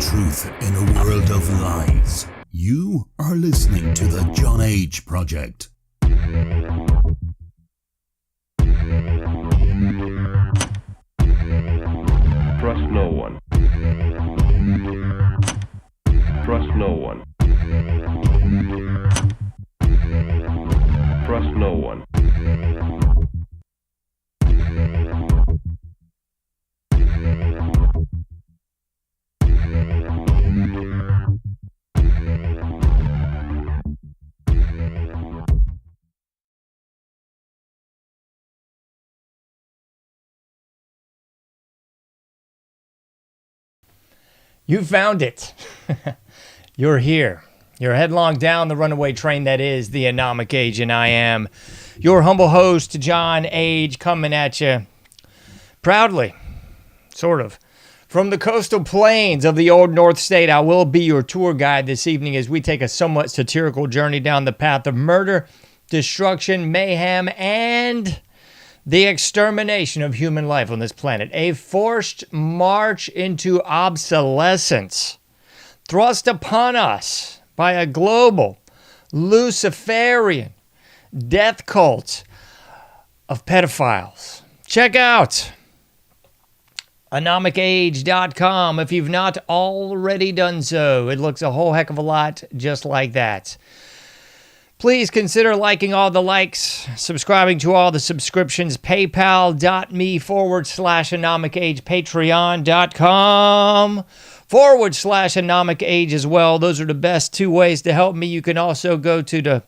truth in a world of lies. You are listening to the JohnAge Project. Trust no one. Trust no one. Trust no one. You found it. You're here. You're headlong down the runaway train that is the AnomicAge, and I am your humble host, JohnAge, coming at you proudly, sort of, from the coastal plains of the old North State. I will be your tour guide this evening as we take a somewhat satirical journey down the path of murder, destruction, mayhem, and the extermination of human life on this planet. A forced march into obsolescence thrust upon us by a global Luciferian death cult of pedophiles. Check out AnomicAge.com if you've not already done so. It looks a whole heck of a lot just like that. Please consider liking all the likes, subscribing to all the subscriptions, paypal.me/AnomicAge, patreon.com/AnomicAge as well. Those are the best two ways to help me. You can also go to the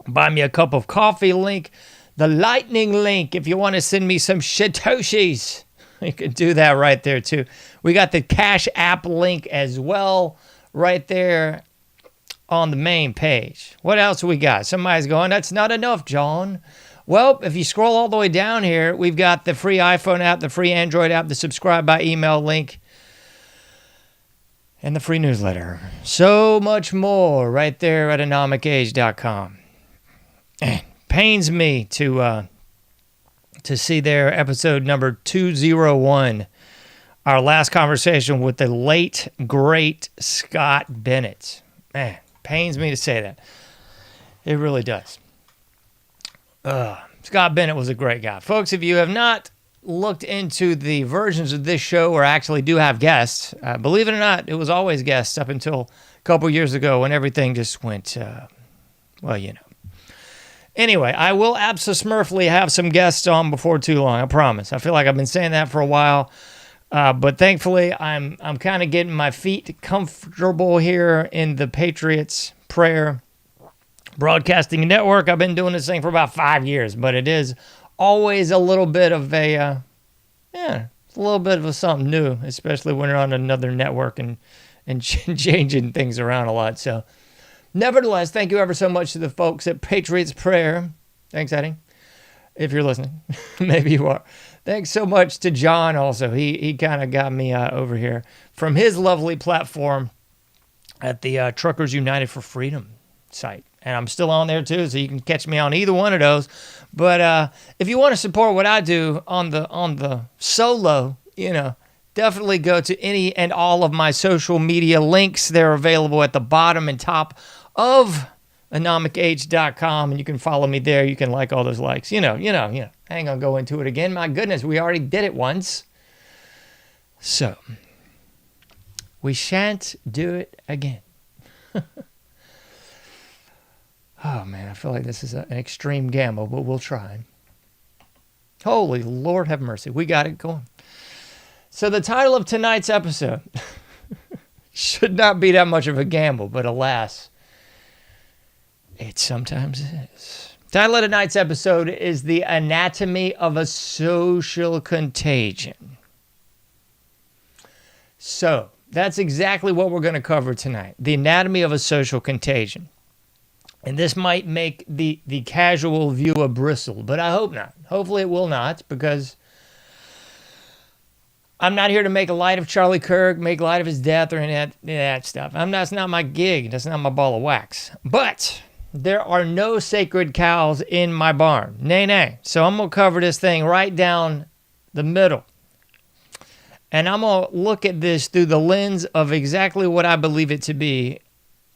Buy Me a Cup of Coffee link, the Lightning link, if you want to send me some Satoshis. You can do that right there too. We got the Cash App link as well right there on the main page. What else we got? Somebody's going, that's not enough, John. Well, if you scroll all the way down here, we've got the free iPhone app, the free Android app, the subscribe by email link, and the free newsletter. So much more right there at AnomicAge.com. Pains me to see their episode number 201, our last conversation with the late, great Scott Bennett. Man, pains me to say that. It really does. Scott Bennett was a great guy. Folks, if you have not looked into the versions of this show where I actually do have guests, believe it or not, it was always guests up until a couple years ago when everything just went, well, you know. Anyway, I will abso-smurfly have some guests on before too long, I promise. I feel like I've been saying that for a while. But thankfully, I'm kind of getting my feet comfortable here in the Patriots Prayer Broadcasting Network. I've been doing this thing for about 5 years, but it is always a little bit of a, it's a little bit of something new, especially when you're on another network and changing things around a lot. So, nevertheless, thank you ever so much to the folks at Patriots Prayer. Thanks, Eddie, if you're listening. Maybe you are. Thanks so much to John also. He kind of got me over here from his lovely platform at the Truckers United for Freedom site. And I'm still on there too, so you can catch me on either one of those. But if you want to support what I do on the solo, definitely go to any and all of my social media links. They're available at the bottom and top of AnomicAge.com, and you can follow me there. You can like all those likes. I ain't gonna go into it again. My goodness, we already did it once. So, we shan't do it again. Oh man, I feel like this is an extreme gamble, but we'll try. Holy Lord have mercy. We got it going. So the title of tonight's episode should not be that much of a gamble, but alas, it sometimes is. Title of tonight's episode is The Anatomy of a Social Contagion. So, that's exactly what we're going to cover tonight. The anatomy of a social contagion. And this might make the casual viewer bristle, but I hope not. Hopefully it will not, because I'm not here to make light of Charlie Kirk, make light of his death or any of that stuff. That's not my gig. That's not my ball of wax. But there are no sacred cows in my barn. Nay, nay. So I'm going to cover this thing right down the middle. And I'm going to look at this through the lens of exactly what I believe it to be,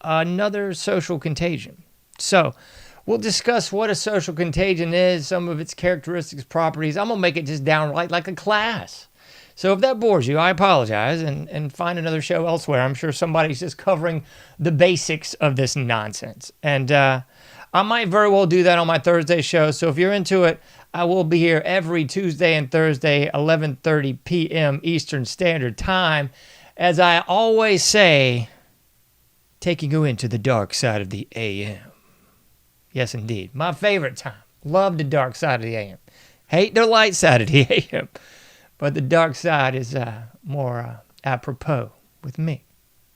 another social contagion. So we'll discuss what a social contagion is, some of its characteristics, properties. I'm going to make it just downright like a class. So if that bores you, I apologize, and find another show elsewhere. I'm sure somebody's just covering the basics of this nonsense. And I might very well do that on my Thursday show. So if you're into it, I will be here every Tuesday and Thursday, 11:30 p.m. Eastern Standard Time. As I always say, taking you into the dark side of the AM. Yes, indeed. My favorite time. Love the dark side of the AM. Hate the light side of the AM. But the dark side is more apropos with me.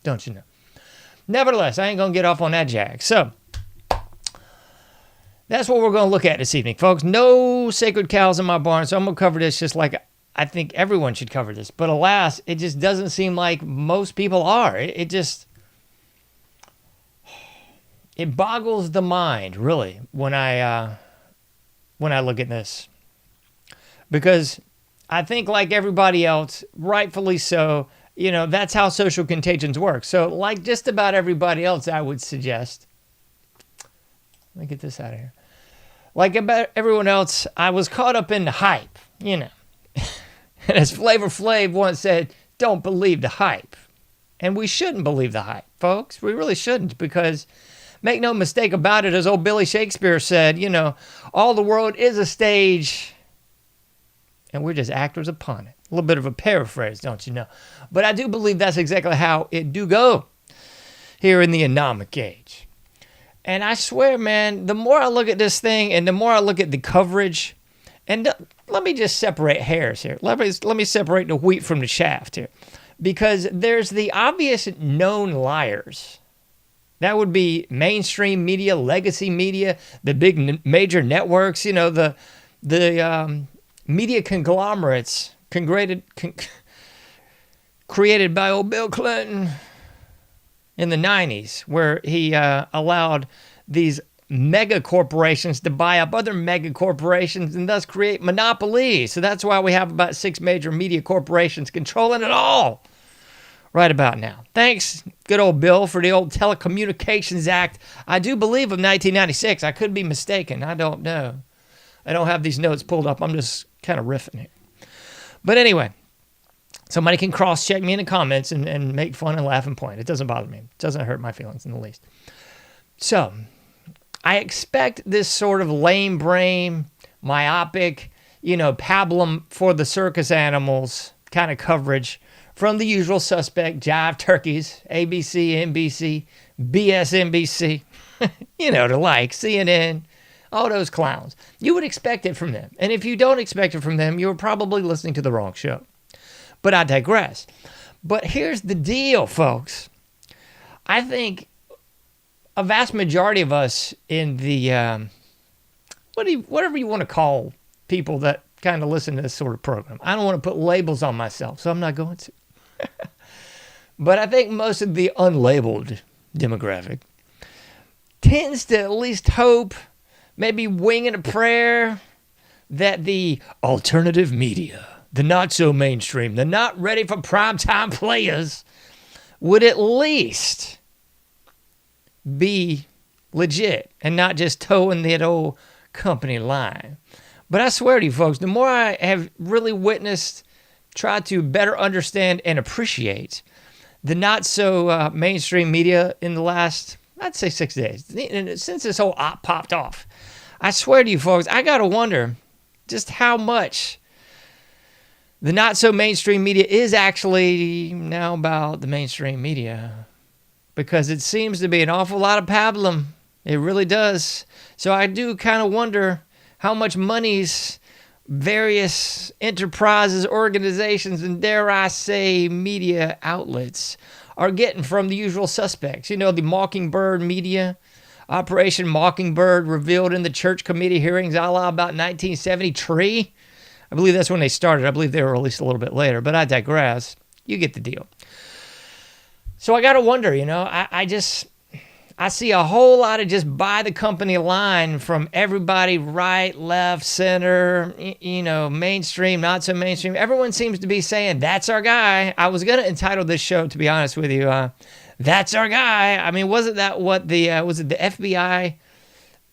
Don't you know? Nevertheless, I ain't going to get off on that jag. So that's what we're going to look at this evening, folks. No sacred cows in my barn, so I'm going to cover this just like I think everyone should cover this. But alas, it just doesn't seem like most people are. It boggles the mind, really, when I look at this. Because I think like everybody else, rightfully so, that's how social contagions work. So like just about everybody else, I would suggest, let me get this out of here. Like about everyone else, I was caught up in the hype, And as Flavor Flav once said, don't believe the hype. And we shouldn't believe the hype, folks. We really shouldn't, because make no mistake about it, as old Billy Shakespeare said, all the world is a stage, and we're just actors upon it. A little bit of a paraphrase, don't you know? But I do believe that's exactly how it do go here in the AnomicAge. And I swear, man, the more I look at this thing and the more I look at the coverage, and let me just separate hairs here. Let me separate the wheat from the shaft here. Because there's the obvious known liars. That would be mainstream media, legacy media, the big major networks, the media conglomerates created by old Bill Clinton in the 90s, where he allowed these mega corporations to buy up other mega corporations and thus create monopolies. So that's why we have about 6 major media corporations controlling it all right about now. Thanks, good old Bill, for the old Telecommunications Act. I do believe of 1996. I could be mistaken. I don't know. I don't have these notes pulled up. I'm just kind of riffing here. But anyway, somebody can cross-check me in the comments and make fun and laugh and point. It doesn't bother me. It doesn't hurt my feelings in the least. So I expect this sort of lame brain, myopic, pablum for the circus animals kind of coverage from the usual suspect, jive turkeys, ABC, NBC, BSNBC, the like, CNN, all those clowns. You would expect it from them. And if you don't expect it from them, you're probably listening to the wrong show. But I digress. But here's the deal, folks. I think a vast majority of us in the, whatever you want to call people that kind of listen to this sort of program. I don't want to put labels on myself, so I'm not going to. But I think most of the unlabeled demographic tends to at least hope, maybe winging a prayer, that the alternative media, the not so mainstream, the not ready for primetime players, would at least be legit and not just towing that old company line. But I swear to you folks, the more I have really witnessed, tried to better understand and appreciate the not so mainstream media in the last, I'd say 6 days, since this whole op popped off, I swear to you folks, I got to wonder just how much the not so mainstream media is actually now about the mainstream media, because it seems to be an awful lot of pablum. It really does. So I do kind of wonder how much money's various enterprises, organizations, and dare I say media outlets are getting from the usual suspects. The Mockingbird media, Operation Mockingbird revealed in the church committee hearings a la about 1973. I believe that's when they started. I believe they were released a little bit later, but I digress. You get the deal. So I got to wonder, I see a whole lot of just buy the company line from everybody, right, left, center, mainstream, not so mainstream. Everyone seems to be saying, that's our guy. I was going to entitle this show, to be honest with you, that's our guy. I mean, wasn't that what was it the FBI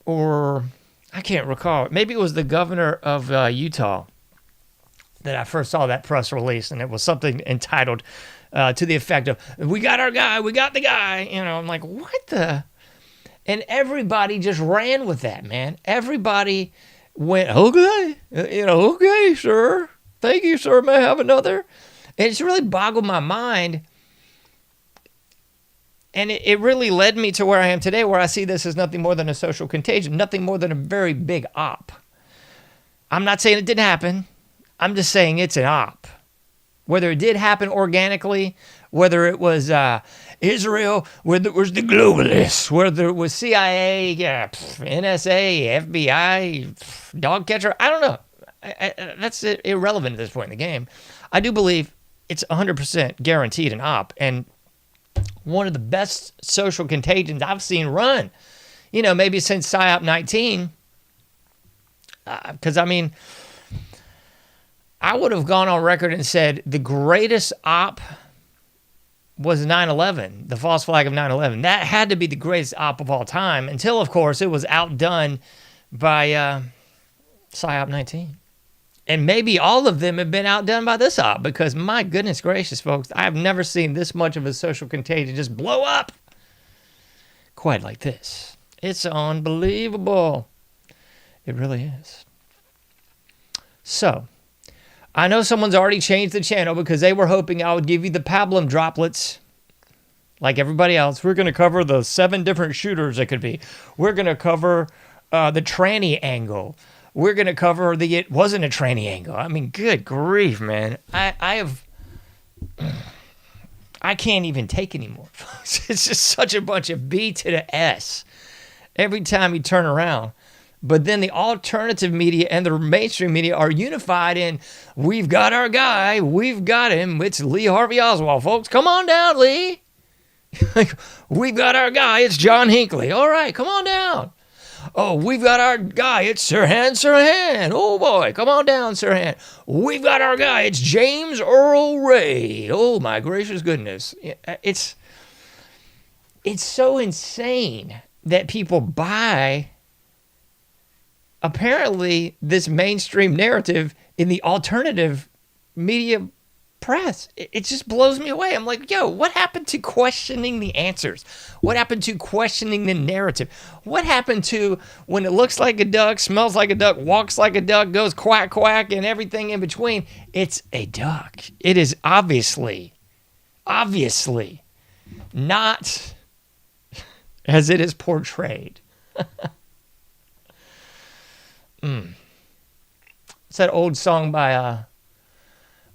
or I can't recall. Maybe it was the governor of Utah that I first saw that press release, and it was something entitled to the effect of, we got our guy, we got the guy. I'm like, what the? And everybody just ran with that, man. Everybody went, okay, okay, sir. Thank you, sir. May I have another? And it's really boggled my mind. And it really led me to where I am today, where I see this as nothing more than a social contagion, nothing more than a very big op. I'm not saying it didn't happen. I'm just saying it's an op. Whether it did happen organically, whether it was Israel, whether it was the globalists, whether it was CIA, NSA, FBI, dog catcher, I don't know. That's irrelevant at this point in the game. I do believe it's 100% guaranteed an op. And one of the best social contagions I've seen run, maybe since PSYOP 19. Because, I would have gone on record and said the greatest op was 9/11, the false flag of 9/11. That had to be the greatest op of all time until, of course, it was outdone by PSYOP 19. And maybe all of them have been outdone by this op because, my goodness gracious, folks, I have never seen this much of a social contagion just blow up quite like this. It's unbelievable. It really is. So, I know someone's already changed the channel because they were hoping I would give you the pablum droplets like everybody else. We're going to cover the 7 different shooters it could be. We're going to cover the tranny angle. We're going to cover the it wasn't a tranny angle. Good grief, man. I can't even take anymore. It's just such a bunch of B to the S every time you turn around. But then the alternative media and the mainstream media are unified in, we've got our guy, we've got him. It's Lee Harvey Oswald, folks. Come on down, Lee. We've got our guy. It's John Hinckley. All right, come on down. Oh, we've got our guy. It's Sirhan. Oh, boy. Come on down, Sirhan. We've got our guy. It's James Earl Ray. Oh, my gracious goodness. It's so insane that people buy, apparently, this mainstream narrative in the alternative media press. It just blows me away. I'm like, yo, what happened to questioning the answers? What happened to questioning the narrative? What happened to when it looks like a duck, smells like a duck, walks like a duck, goes quack, quack, and everything in between? It's a duck. It is obviously not as it is portrayed. It's that old song by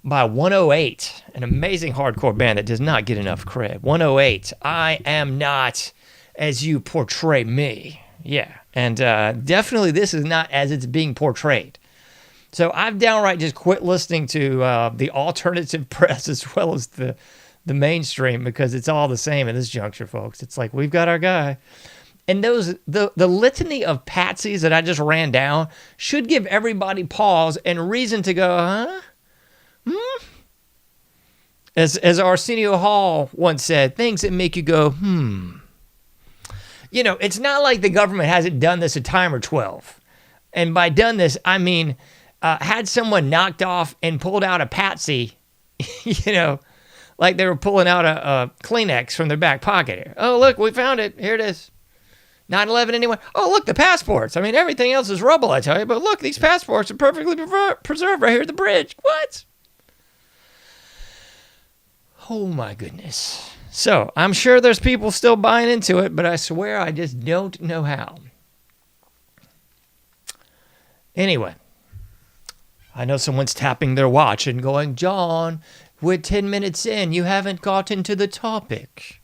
108, an amazing hardcore band that does not get enough cred. 108, I am not as you portray me. Yeah, and definitely this is not as it's being portrayed. So I've downright just quit listening to the alternative press as well as the mainstream because it's all the same at this juncture, folks. It's like, we've got our guy. And the litany of patsies that I just ran down should give everybody pause and reason to go, huh? As Arsenio Hall once said, things that make you go, it's not like the government hasn't done this a time or 12. And by done this, I mean, had someone knocked off and pulled out a patsy, like they were pulling out a Kleenex from their back pocket. Oh, look, we found it. Here it is. 9/11 anyone? Oh, look, the passports. Everything else is rubble, I tell you. But look, these passports are perfectly preserved right here at the bridge. What? Oh, my goodness. So, I'm sure there's people still buying into it, but I swear I just don't know how. Anyway, I know someone's tapping their watch and going, John, we're 10 minutes in. You haven't gotten to the topic.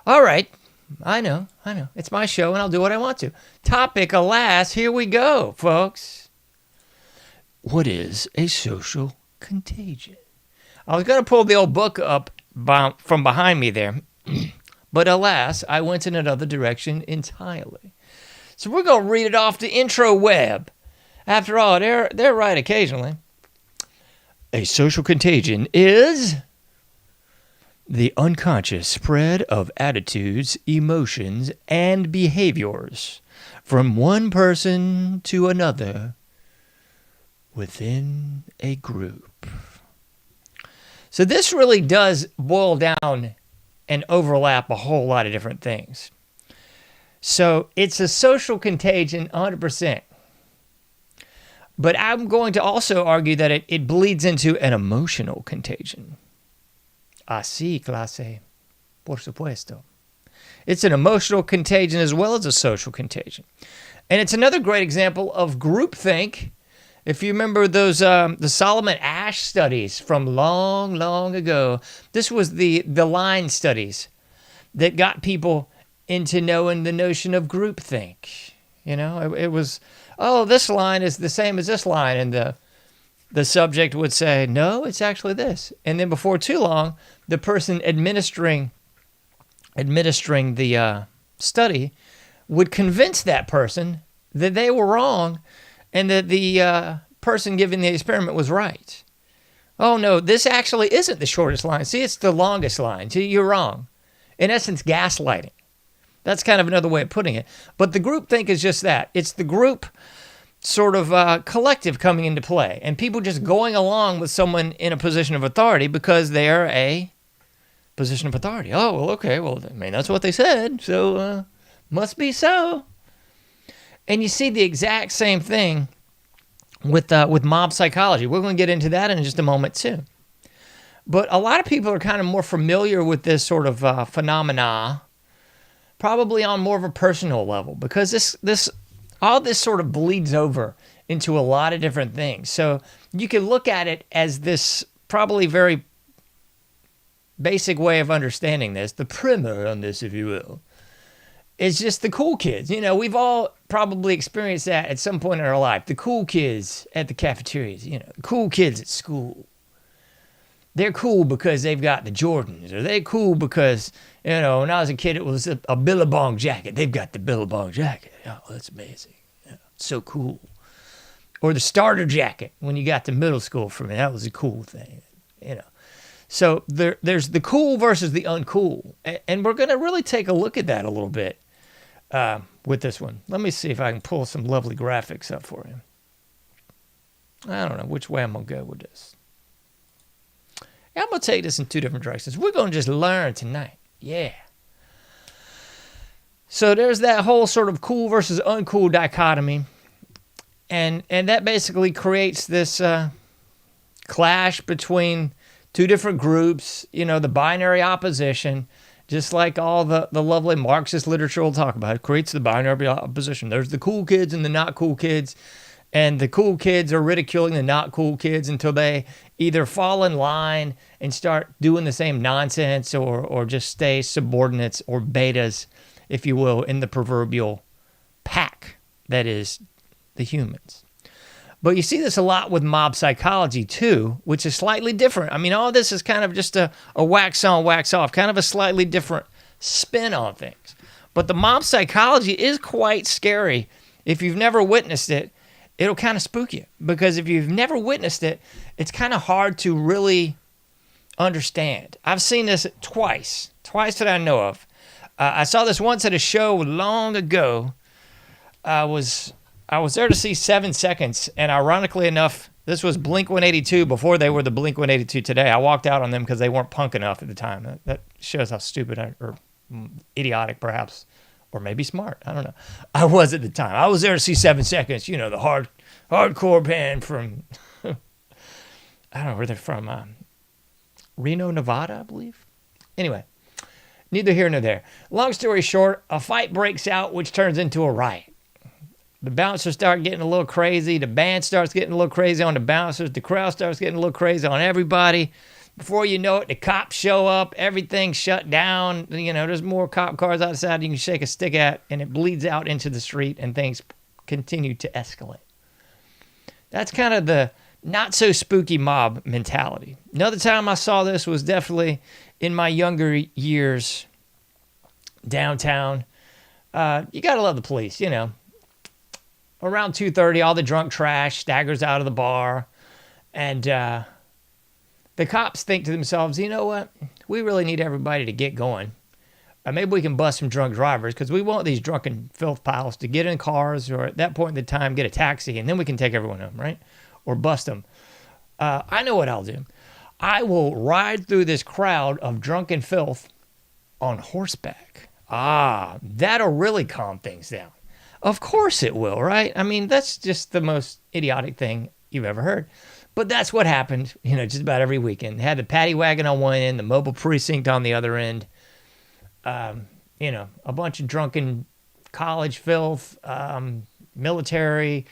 All right. I know. It's my show, and I'll do what I want to. Topic, alas, here we go, folks. What is a social contagion? I was going to pull the old book up from behind me there, But alas, I went in another direction entirely. So we're going to read it off the intro web. After all, they're right occasionally. A social contagion is the unconscious spread of attitudes, emotions, and behaviors from one person to another within a group. So this really does boil down and overlap a whole lot of different things. So it's a social contagion 100%. But I'm going to also argue that it bleeds into an emotional contagion. Así, clase, por supuesto. It's an emotional contagion as well as a social contagion. And it's another great example of groupthink. If you remember those the Solomon Asch studies from long, long ago, this was the line studies that got people into knowing the notion of groupthink. You know, it was, oh, this line is the same as this line, and the subject would say, no, it's actually this. And then before too long, the person administering the study would convince that person that they were wrong and that the person giving the experiment was right. Oh, no, this actually isn't the shortest line. See, it's the longest line. See, you're wrong. In essence, gaslighting. That's kind of another way of putting it. But the groupthink is just that. It's the group sort of collective coming into play, and people just going along with someone in a position of authority because they're a position of authority. Oh, well, okay, well, I mean, that's what they said, so must be so. And you see the exact same thing with mob psychology. We're going to get into that in just a moment too. But a lot of people are kind of more familiar with this sort of phenomena, probably on more of a personal level, because this all this sort of bleeds over into a lot of different things. So you can look at it as this probably very basic way of understanding this, the primer on this, if you will, is just the cool kids. You know, we've all probably experienced that at some point in our life. The cool kids at the cafeterias, you know, the cool kids at school. They're cool because they've got the Jordans, or they're cool because, you know, when I was a kid, it was a Billabong jacket. They've got the Billabong jacket. Oh, that's amazing. Yeah, so cool. Or the starter jacket when you got to middle school for me. That was a cool thing, you know. So there's the cool versus the uncool. And we're going to really take a look at that a little bit with this one. Let me see if I can pull some lovely graphics up for you. I don't know which way I'm going to go with this. I'm going to take this in two different directions. We're going to just learn tonight. Yeah. So there's that whole sort of cool versus uncool dichotomy. And that basically creates this clash between two different groups, you know, the binary opposition, just like all the lovely Marxist literature will talk about. It creates the binary opposition. There's the cool kids and the not cool kids. And the cool kids are ridiculing the not cool kids until they either fall in line and start doing the same nonsense or just stay subordinates or betas, if you will, in the proverbial pack that is the humans. But you see this a lot with mob psychology too, which is slightly different. I mean, all this is kind of just a wax on, wax off, kind of a slightly different spin on things. But the mob psychology is quite scary. If you've never witnessed it, it'll kind of spook you, because if you've never witnessed it, it's kind of hard to really understand. I've seen this twice that I know of. I saw this once at a show long ago. I was there to see 7 Seconds, and ironically enough, this was Blink-182 before they were the Blink-182 today. I walked out on them because they weren't punk enough at the time. That shows how stupid or idiotic, perhaps, or maybe smart. I don't know. I was at the time. I was there to see 7 Seconds, you know, the hardcore band from, I don't know where they're from, Reno, Nevada, I believe. Anyway, neither here nor there. Long story short, a fight breaks out, which turns into a riot. The bouncers start getting a little crazy. The band starts getting a little crazy on the bouncers. The crowd starts getting a little crazy on everybody. Before you know it, the cops show up. Everything's shut down. You know, there's more cop cars outside you can shake a stick at, and it bleeds out into the street, and things continue to escalate. That's kind of the not so spooky mob mentality. Another time I saw this was definitely in my younger years downtown. You got to love the police, you know. Around 2:30, all the drunk trash staggers out of the bar. And the cops think to themselves, you know what? We really need everybody to get going. Maybe we can bust some drunk drivers because we want these drunken filth piles to get in cars or at that point in the time get a taxi and then we can take everyone home, right? Or bust them. I know what I'll do. I will ride through this crowd of drunken filth on horseback. That'll really calm things down. Of course it will, right? I mean, that's just the most idiotic thing you've ever heard. But that's what happened, you know, just about every weekend. They had the paddy wagon on one end, the mobile precinct on the other end. You know, a bunch of drunken college filth, military.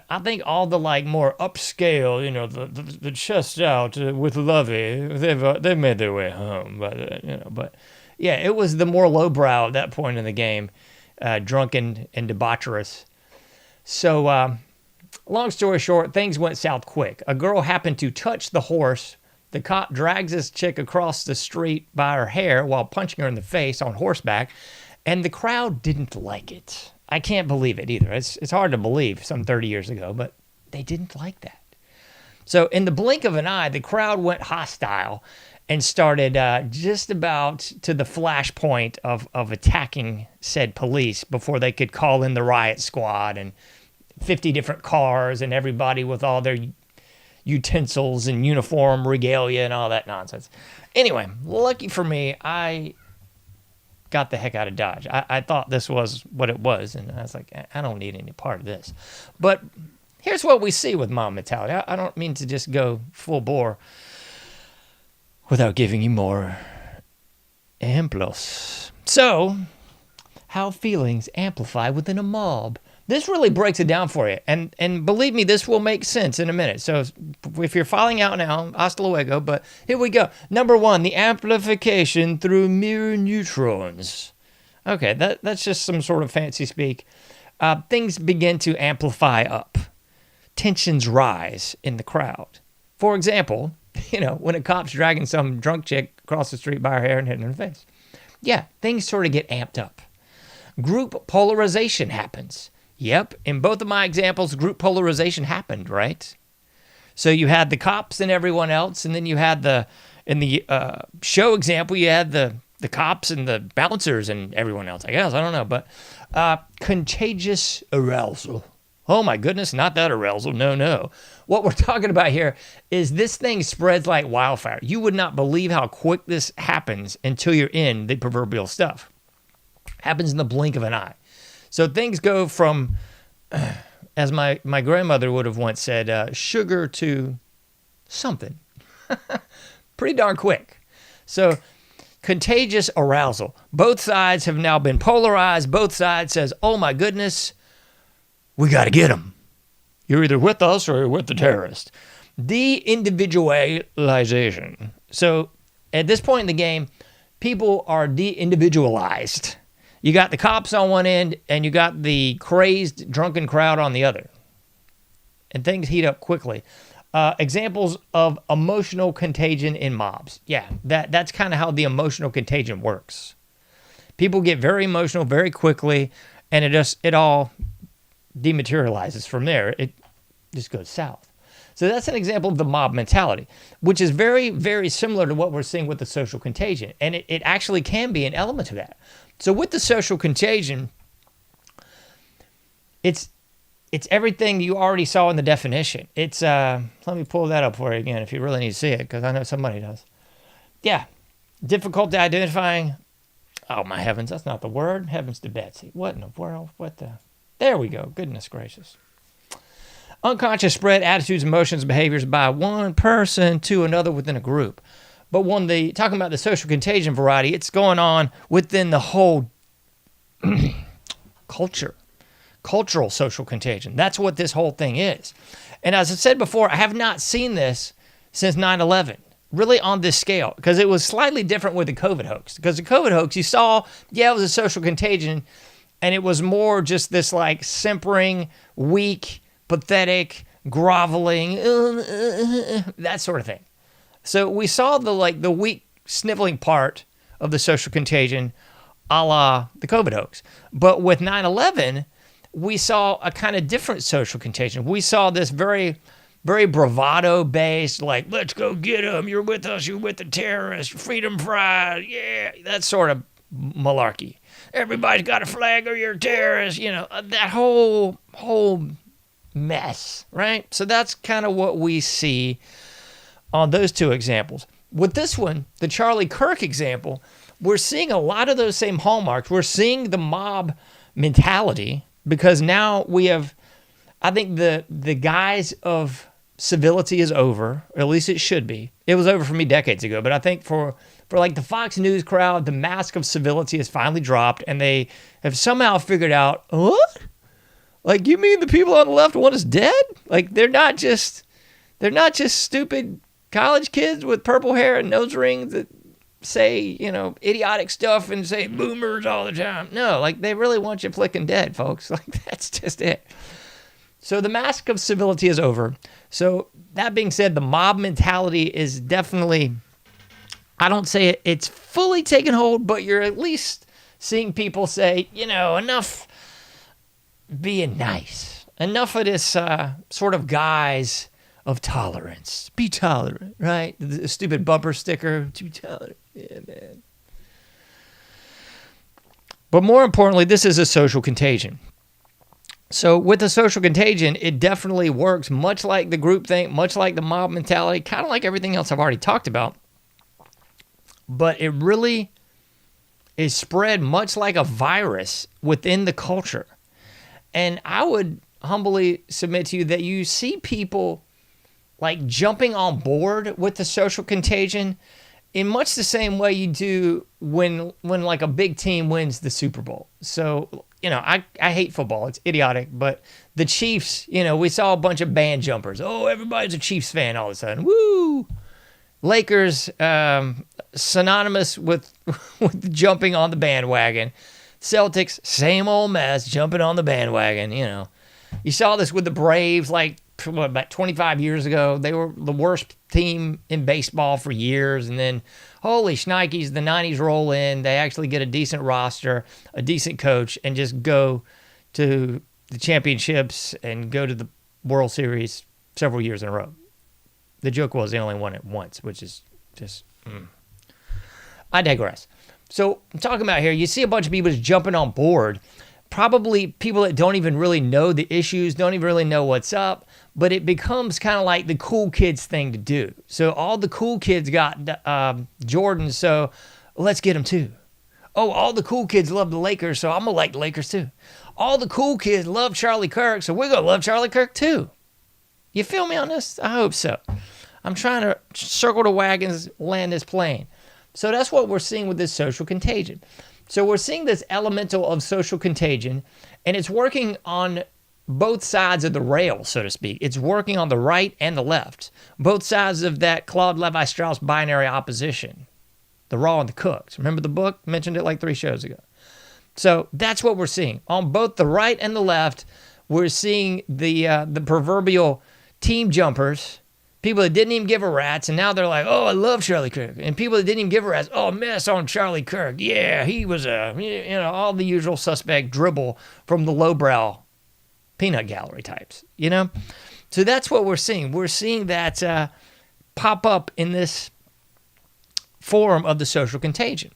I think all the like more upscale, you know, the chest out with Lovey, they've made their way home. But you know, but yeah, it was the more lowbrow at that point in the game, drunken and debaucherous. So, long story short, things went south quick. A girl happened to touch the horse. The cop drags this chick across the street by her hair while punching her in the face on horseback, and the crowd didn't like it. I can't believe it either. It's hard to believe some 30 years ago, but they didn't like that. So in the blink of an eye, the crowd went hostile and started just about to the flashpoint of attacking said police before they could call in the riot squad and 50 different cars and everybody with all their utensils and uniform regalia and all that nonsense. Anyway, lucky for me, I got the heck out of Dodge. I thought this was what it was, and I was like, I don't need any part of this. But here's what we see with mob mentality. I don't mean to just go full bore without giving you more ejemplos. So, how feelings amplify within a mob. This really breaks it down for you. And believe me, this will make sense in a minute. So if you're filing out now, hasta luego, but here we go. Number one, the amplification through mirror neutrons. Okay, that's just some sort of fancy speak. Things begin to amplify up. Tensions rise in the crowd. For example, you know, when a cop's dragging some drunk chick across the street by her hair and hitting her in the face. Yeah, things sort of get amped up. Group polarization happens. Yep, in both of my examples, group polarization happened, right? So you had the cops and everyone else, and then you had in the show example, you had the cops and the bouncers and everyone else, I guess. I don't know, but contagious arousal. Oh my goodness, not that arousal, no. What we're talking about here is this thing spreads like wildfire. You would not believe how quick this happens until you're in the proverbial stuff. Happens in the blink of an eye. So things go from, as my grandmother would have once said, sugar to something. Pretty darn quick. So contagious arousal. Both sides have now been polarized. Both sides says, oh my goodness, we got to get them. You're either with us or you're with the terrorist. De-individualization. So at this point in the game, people are de-individualized. You got the cops on one end, and you got the crazed, drunken crowd on the other. And things heat up quickly. Examples of emotional contagion in mobs. Yeah, that's kind of how the emotional contagion works. People get very emotional very quickly, and it all dematerializes from there. It just goes south. So that's an example of the mob mentality, which is very, very similar to what we're seeing with the social contagion. And it actually can be an element of that. So with the social contagion, it's everything you already saw in the definition. It's let me pull that up for you again if you really need to see it, because I know somebody does. Yeah, difficulty identifying. Oh my heavens, that's not the word. Heavens to Betsy. What in the world? What the? There we go. Goodness gracious. Unconscious spread attitudes, emotions, behaviors by one person to another within a group. But when talking about the social contagion variety, it's going on within the whole cultural social contagion. That's what this whole thing is. And as I said before, I have not seen this since 9/11, really on this scale, because it was slightly different with the COVID hoax. Because the COVID hoax, you saw, it was a social contagion, and it was more just this like simpering, weak, pathetic, groveling, that sort of thing. So we saw the weak sniveling part of the social contagion a la the COVID hoax. But with 9/11, we saw a kind of different social contagion. We saw this very, very bravado-based, like, let's go get them, you're with us, you're with the terrorists, freedom fried, yeah, that sort of malarkey. Everybody's got a flag or you're a terrorist, that whole mess, right? So that's kind of what we see on those two examples. With this one, the Charlie Kirk example, we're seeing a lot of those same hallmarks. We're seeing the mob mentality because now we have, I think the guise of civility is over, or at least it should be. It was over for me decades ago, but I think for like the Fox News crowd, the mask of civility has finally dropped, and they have somehow figured out, what? Like, you mean the people on the left want us dead? Like, they're not just stupid college kids with purple hair and nose rings that say, idiotic stuff and say boomers all the time. No, like, they really want you flicking dead, folks. Like, that's just it. So the mask of civility is over. So that being said, the mob mentality is definitely, I don't say it's fully taken hold, but you're at least seeing people say, enough being nice. Enough of this sort of guise of tolerance. Be tolerant, right? The stupid bumper sticker, to be tolerant. Yeah, man. But more importantly, this is a social contagion. So with the social contagion, it definitely works much like the groupthink, much like the mob mentality, kind of like everything else I've already talked about. But it really is spread much like a virus within the culture. And I would humbly submit to you that you see people like jumping on board with the social contagion in much the same way you do when like a big team wins the Super Bowl. So, I hate football. It's idiotic. But the Chiefs, we saw a bunch of band jumpers. Oh, everybody's a Chiefs fan all of a sudden. Woo! Lakers, synonymous with jumping on the bandwagon. Celtics, same old mess, jumping on the bandwagon, You saw this with the Braves, about 25 years ago. They were the worst team in baseball for years, and then, holy shnikes, the 90s roll in. They actually get a decent roster, a decent coach, and just go to the championships and go to the World Series several years in a row. The joke was they only won it once, which is just... I digress. So I'm talking about here, you see a bunch of people just jumping on board, probably people that don't even really know the issues, don't even really know what's up, but it becomes kind of like the cool kids thing to do. So all the cool kids got Jordan, so let's get them too. Oh, all the cool kids love the Lakers, so I'm going to like the Lakers too. All the cool kids love Charlie Kirk, so we're going to love Charlie Kirk too. You feel me on this? I hope so. I'm trying to circle the wagons, land this plane. So that's what we're seeing with this social contagion. So we're seeing this elemental of social contagion, and it's working on both sides of the rail, so to speak. It's working on the right and the left, both sides of that Claude Levi-Strauss binary opposition, the raw and the cooked. Remember the book? Mentioned it like 3 shows ago. So that's what we're seeing. On both the right and the left, we're seeing the proverbial team jumpers, people that didn't even give a rat's, and now they're like, oh, I love Charlie Kirk. And people that didn't even give a rat's, oh, mess on Charlie Kirk. Yeah, he was all the usual suspect dribble from the lowbrow peanut gallery types, So that's what we're seeing. We're seeing that pop up in this form of the social contagion.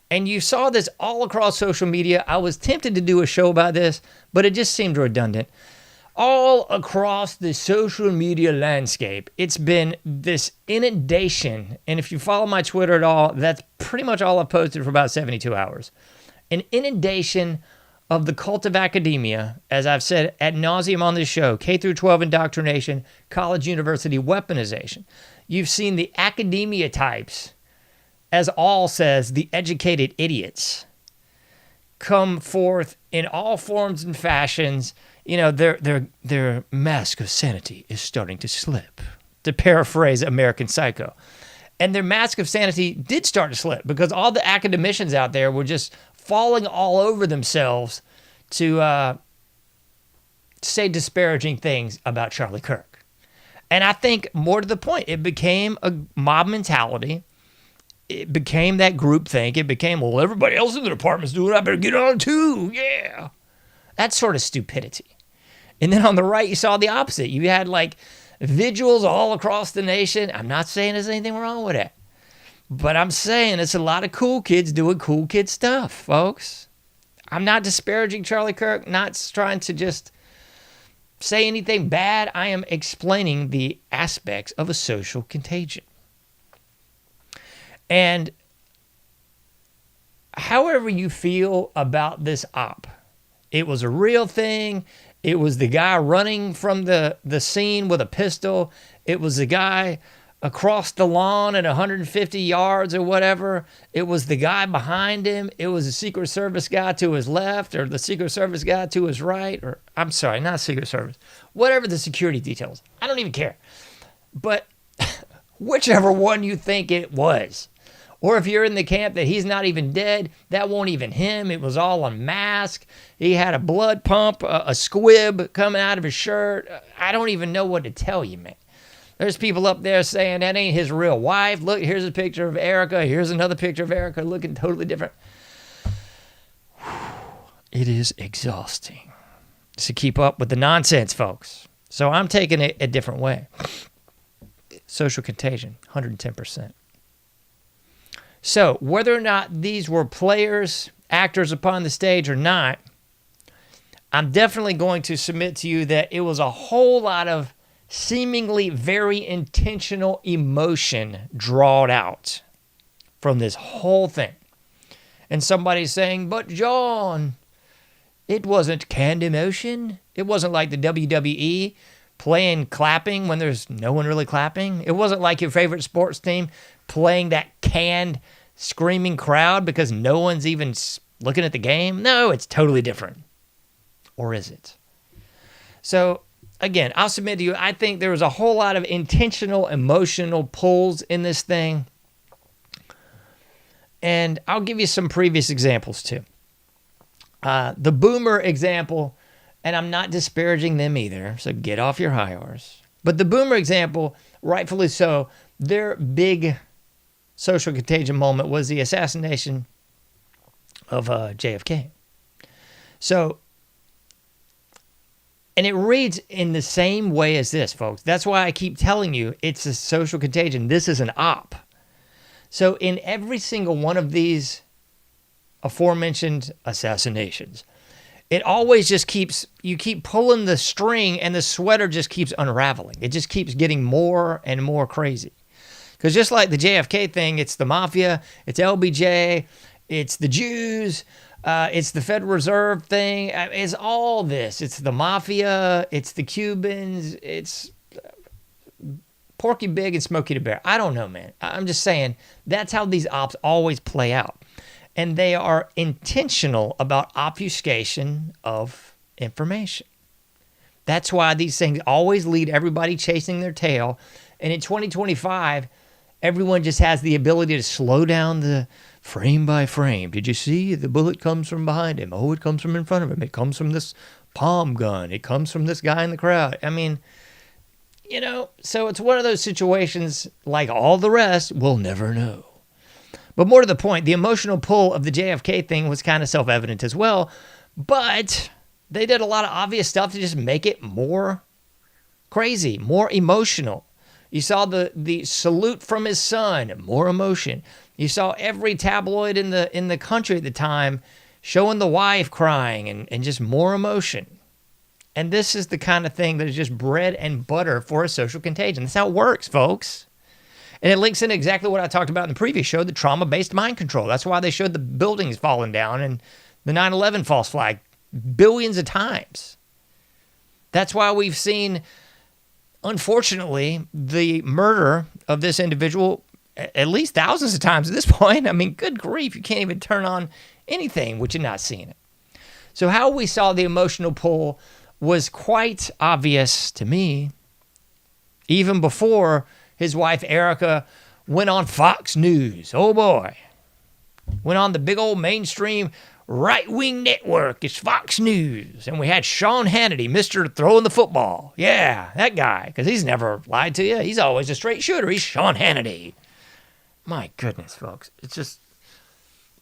And you saw this all across social media. I was tempted to do a show about this, but it just seemed redundant. All across the social media landscape, it's been this inundation. And if you follow my Twitter at all, that's pretty much all I've posted for about 72 hours. An inundation of the cult of academia, as I've said ad nauseum on this show, K through 12 indoctrination, college university weaponization. You've seen the academia types, as all says, the educated idiots, come forth in all forms and fashions. Their mask of sanity is starting to slip, to paraphrase American Psycho. And their mask of sanity did start to slip because all the academicians out there were just falling all over themselves to say disparaging things about Charlie Kirk. And I think more to the point, it became a mob mentality. it became that group think. It became, well, everybody else in the department's doing it, I better get on too. Yeah. That sort of stupidity. And then on the right, you saw the opposite. You had like vigils all across the nation. I'm not saying there's anything wrong with it, but I'm saying it's a lot of cool kids doing cool kid stuff, folks. I'm not disparaging Charlie Kirk, not trying to just say anything bad. I am explaining the aspects of a social contagion. And however you feel about this op, it was a real thing. It was the guy running from the scene with a pistol. It was the guy across the lawn at 150 yards or whatever. It was the guy behind him. It was the Secret Service guy to his left or the Secret Service guy to his right. Or I'm sorry, not Secret Service. Whatever the security details. I don't even care. But whichever one you think it was. Or if you're in the camp that he's not even dead, that won't even him. It was all unmasked. He had a blood pump, a squib coming out of his shirt. I don't even know what to tell you, man. There's people up there saying that ain't his real wife. Look, here's a picture of Erica. Here's another picture of Erica looking totally different. It is exhausting to keep up with the nonsense, folks. So I'm taking it a different way. Social contagion, 110%. So whether or not these were players, actors upon the stage or not, I'm definitely going to submit to you that it was a whole lot of seemingly very intentional emotion drawn out from this whole thing. And somebody's saying, but John, it wasn't canned emotion. It wasn't like the WWE playing clapping when there's no one really clapping. It wasn't like your favorite sports team playing that canned screaming crowd because no one's even looking at the game. No, it's totally different. Or is it? So again, I'll submit to you, I think there was a whole lot of intentional emotional pulls in this thing. And I'll give you some previous examples too. The Boomer example, and I'm not disparaging them either, so get off your high horse. But the Boomer example, rightfully so, their big social contagion moment was the assassination of JFK. So, and it reads in the same way as this, folks. That's why I keep telling you it's a social contagion. This is an op. So in every single one of these aforementioned assassinations, it always just keeps, you keep pulling the string and the sweater just keeps unraveling. It just keeps getting more and more crazy. Because just like the JFK thing, it's the mafia, it's LBJ, it's the Jews, it's the Federal Reserve thing. It's all this. It's the mafia, it's the Cubans, it's Porky Pig and Smokey the Bear. I don't know, man. I'm just saying that's how these ops always play out. And they are intentional about obfuscation of information. That's why these things always lead everybody chasing their tail. And in 2025, everyone just has the ability to slow down the frame by frame. Did you see? The bullet comes from behind him. Oh, it comes from in front of him. It comes from this palm gun. It comes from this guy in the crowd. I mean, you know, so it's one of those situations like all the rest, we'll never know. But more to the point, the emotional pull of the JFK thing was kind of self-evident as well, but they did a lot of obvious stuff to just make it more crazy, more emotional. You saw the salute from his son, more emotion. You saw every tabloid in the country at the time showing the wife crying and just more emotion. And this is the kind of thing that is just bread and butter for a social contagion. That's how it works, folks. And it links in exactly what I talked about in the previous show, the trauma-based mind control. That's why they showed the buildings falling down and the 9/11 false flag billions of times. That's why we've seen, unfortunately, the murder of this individual at least thousands of times at this point. I mean, good grief, you can't even turn on anything which you're not seeing it. So how we saw the emotional pull was quite obvious to me, even before his wife Erica went on Fox News. Oh boy. Went on the big old mainstream right-wing network. It's Fox News. And we had Sean Hannity, Mr. Throwing the Football. Yeah, that guy, because he's never lied to you. He's always a straight shooter. He's Sean Hannity. My goodness, folks.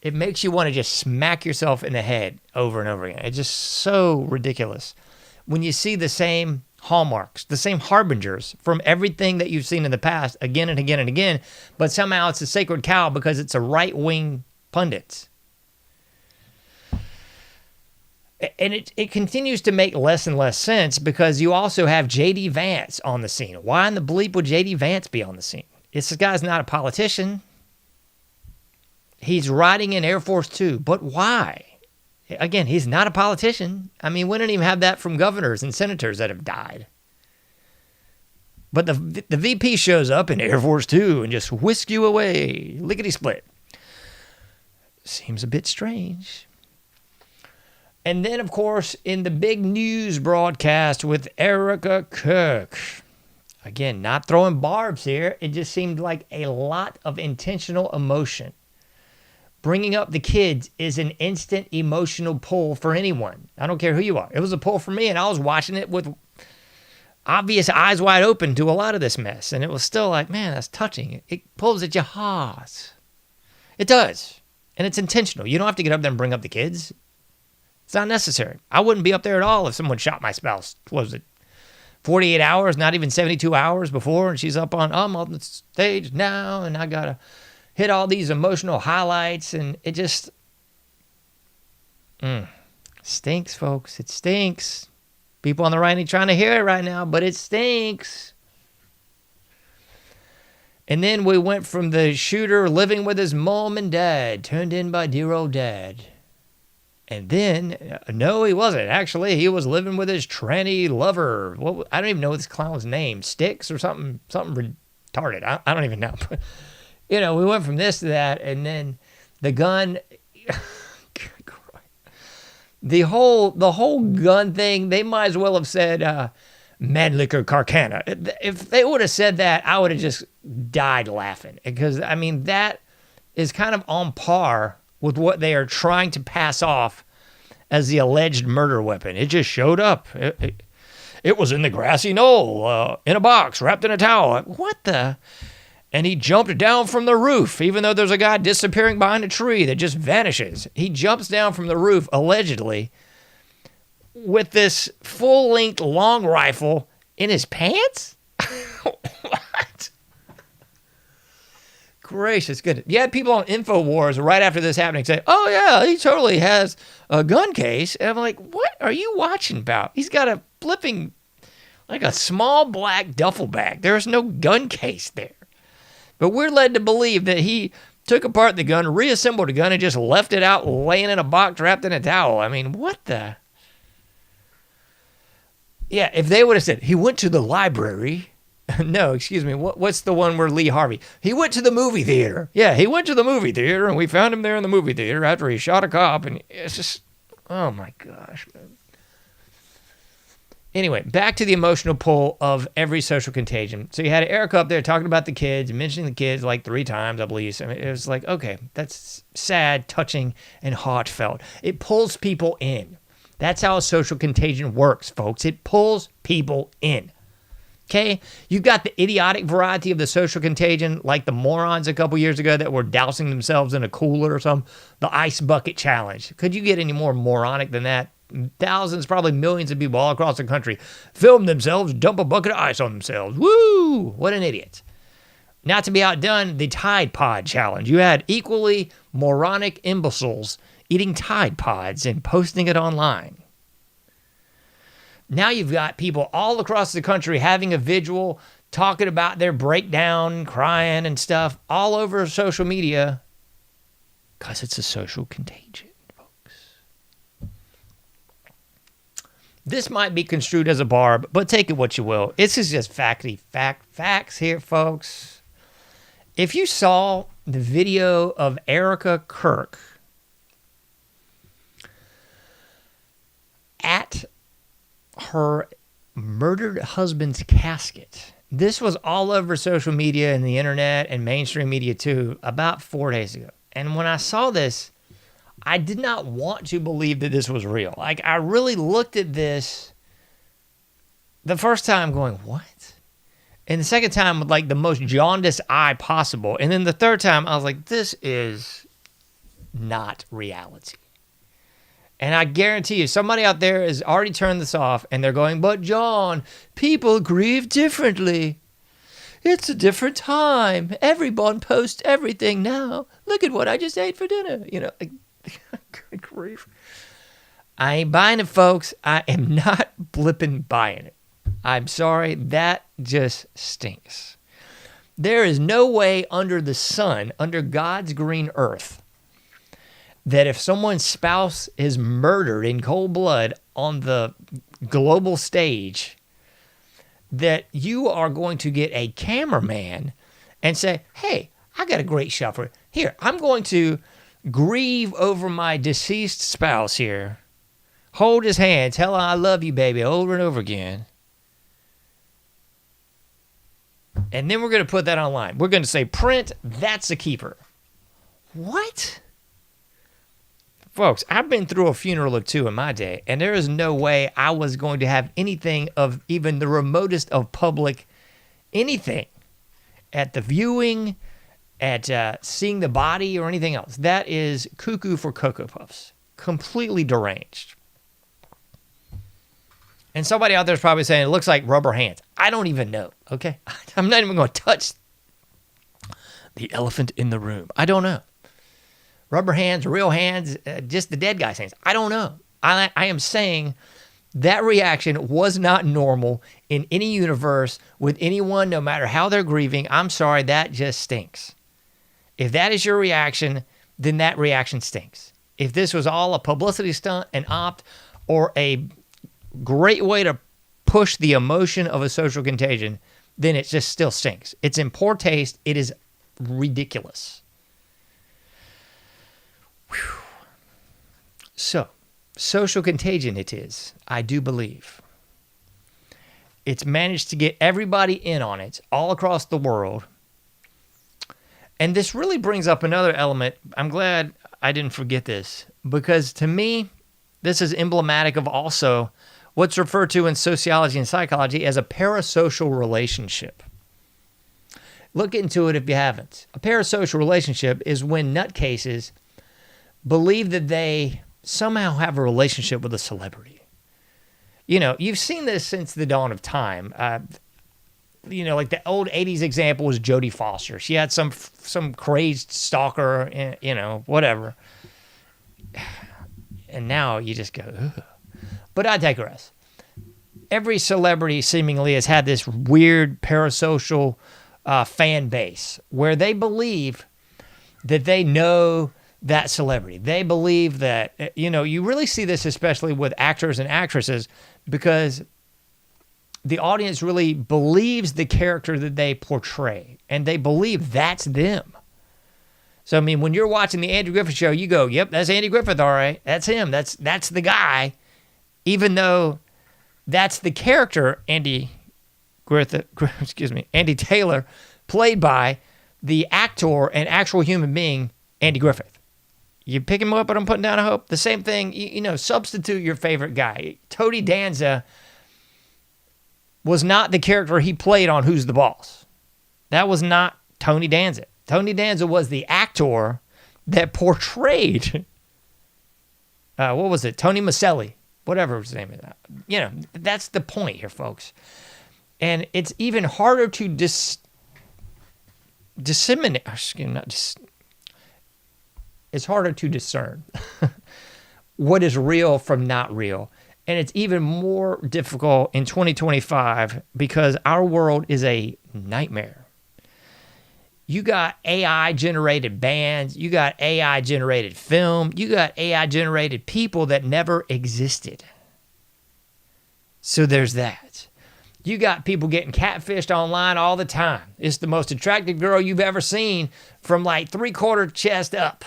It makes you want to just smack yourself in the head over and over again. It's just so ridiculous. When you see the same hallmarks, the same harbingers from everything that you've seen in the past again and again and again, but somehow it's a sacred cow because it's a right-wing pundit. And it continues to make less and less sense because you also have J.D. Vance on the scene. Why in the bleep would J.D. Vance be on the scene? This guy's not a politician. He's riding in Air Force Two, but why? Again, he's not a politician. I mean, we don't even have that from governors and senators that have died. But the VP shows up in Air Force Two and just whisk you away, lickety-split. Seems a bit strange. And then, of course, in the big news broadcast with Erica Kirk, again, not throwing barbs here, it just seemed like a lot of intentional emotion. Bringing up the kids is an instant emotional pull for anyone. I don't care who you are. It was a pull for me, and I was watching it with obvious eyes wide open to a lot of this mess. And it was still like, man, that's touching. It pulls at your heart. It does. And it's intentional. You don't have to get up there and bring up the kids. It's not necessary. I wouldn't be up there at all if someone shot my spouse. What was it? 48 hours, not even 72 hours before, and she's up I'm on the stage now, and I got to hit all these emotional highlights, and it just stinks, folks. It stinks. People on the right ain't trying to hear it right now, but it stinks. And then we went from the shooter living with his mom and dad, turned in by dear old dad. And then, no, he wasn't. Actually, he was living with his tranny lover. I don't even know this clown's name. Sticks or something retarded. I don't even know. You know, we went from this to that, and then the gun. the whole gun thing. They might as well have said Madlicker Carcana. If they would have said that, I would have just died laughing, because I mean that is kind of on par with what they are trying to pass off as the alleged murder weapon. It just showed up. It was in the grassy knoll, in a box, wrapped in a towel. What the? And he jumped down from the roof, even though there's a guy disappearing behind a tree that just vanishes. He jumps down from the roof, allegedly, with this full-length long rifle in his pants? What? Gracious goodness. You had people on InfoWars right after this happening say, oh, yeah, he totally has a gun case. And I'm like, what are you watching about? He's got a flipping, like a small black duffel bag. There's no gun case there. But we're led to believe that he took apart the gun, reassembled the gun, and just left it out laying in a box wrapped in a towel. I mean, what the? Yeah, if they would have said, he went to the library. No, excuse me. What's the one where Lee Harvey? He went to the movie theater. Yeah, he went to the movie theater, and we found him there in the movie theater after he shot a cop. And it's just, oh my gosh, man. Anyway, back to the emotional pull of every social contagion. So you had Erica up there talking about the kids, mentioning the kids like 3 times, I believe. I mean, it was like, okay, that's sad, touching, and heartfelt. It pulls people in. That's how a social contagion works, folks. It pulls people in. Okay? You've got the idiotic variety of the social contagion, like the morons a couple years ago that were dousing themselves in a cooler or something. The ice bucket challenge. Could you get any more moronic than that? Thousands, probably millions of people all across the country film themselves, dump a bucket of ice on themselves. Woo! What an idiot. Not to be outdone, the Tide Pod challenge. You had equally moronic imbeciles eating Tide Pods and posting it online. Now you've got people all across the country having a vigil, talking about their breakdown, crying and stuff all over social media because it's a social contagion. This might be construed as a barb, but take it what you will. This is just facts here, folks. If you saw the video of Erica Kirk at her murdered husband's casket, this was all over social media and the internet and mainstream media too about 4 days ago. And when I saw this, I did not want to believe that this was real. Like, I really looked at this the first time going, what? And the second time with like the most jaundiced eye possible. And then the third time I was like, this is not reality. And I guarantee you, somebody out there has already turned this off and they're going, but John, people grieve differently. It's a different time. Everyone posts everything now. Look at what I just ate for dinner. You know, good grief. I ain't buying it, folks. I am not blipping buying it. I'm sorry. That just stinks. There is no way under the sun, under God's green earth, that if someone's spouse is murdered in cold blood on the global stage, that you are going to get a cameraman and say, hey, I got a great shot for it. Here, I'm going to grieve over my deceased spouse here. Hold his hand, tell him I love you, baby, over and over again. And then we're going to put that online. We're going to say, print, that's a keeper. What? Folks, I've been through a funeral or two in my day, and there is no way I was going to have anything of even the remotest of public anything at the viewing, at seeing the body or anything else. That is cuckoo for Cocoa Puffs. Completely deranged. And somebody out there is probably saying, it looks like rubber hands. I don't even know, okay? I'm not even going to touch the elephant in the room. I don't know. Rubber hands, real hands, just the dead guy's hands. I don't know. I am saying that reaction was not normal in any universe with anyone, no matter how they're grieving. I'm sorry, that just stinks. If that is your reaction, then that reaction stinks. If this was all a publicity stunt, an opt, or a great way to push the emotion of a social contagion, then it just still stinks. It's in poor taste. It is ridiculous. Whew. So, social contagion it is, I do believe. It's managed to get everybody in on it all across the world. And this really brings up another element. I'm glad I didn't forget this, because to me, this is emblematic of also what's referred to in sociology and psychology as a parasocial relationship. Look into it if you haven't. A parasocial relationship is when nutcases believe that they somehow have a relationship with a celebrity. You know, you've seen this since the dawn of time. You know, like the old 80s example was Jodie Foster. She had some crazed stalker, you know, whatever. And now you just go, ugh. But I digress. Every celebrity seemingly has had this weird parasocial fan base where they believe that they know that celebrity. They believe that, you know, you really see this especially with actors and actresses because the audience really believes the character that they portray and they believe that's them. So, I mean, when you're watching the Andy Griffith Show, you go, yep, that's Andy Griffith, all right. That's him. That's the guy. Even though that's the character Andy Taylor played by the actor and actual human being Andy Griffith. You pick him up and I'm putting down a hope. The same thing, you know, substitute your favorite guy. Tony Danza was not the character he played on Who's the Boss. That was not Tony Danza. Tony Danza was the actor that portrayed, what was it, Tony Maselli. Whatever his name is. You know, that's the point here, folks. And it's even harder to disseminate. It's harder to discern what is real from not real. And it's even more difficult in 2025 because our world is a nightmare. You got AI-generated bands. You got AI-generated film. You got AI-generated people that never existed. So there's that. You got people getting catfished online all the time. It's the most attractive girl you've ever seen from like 3/4 chest up.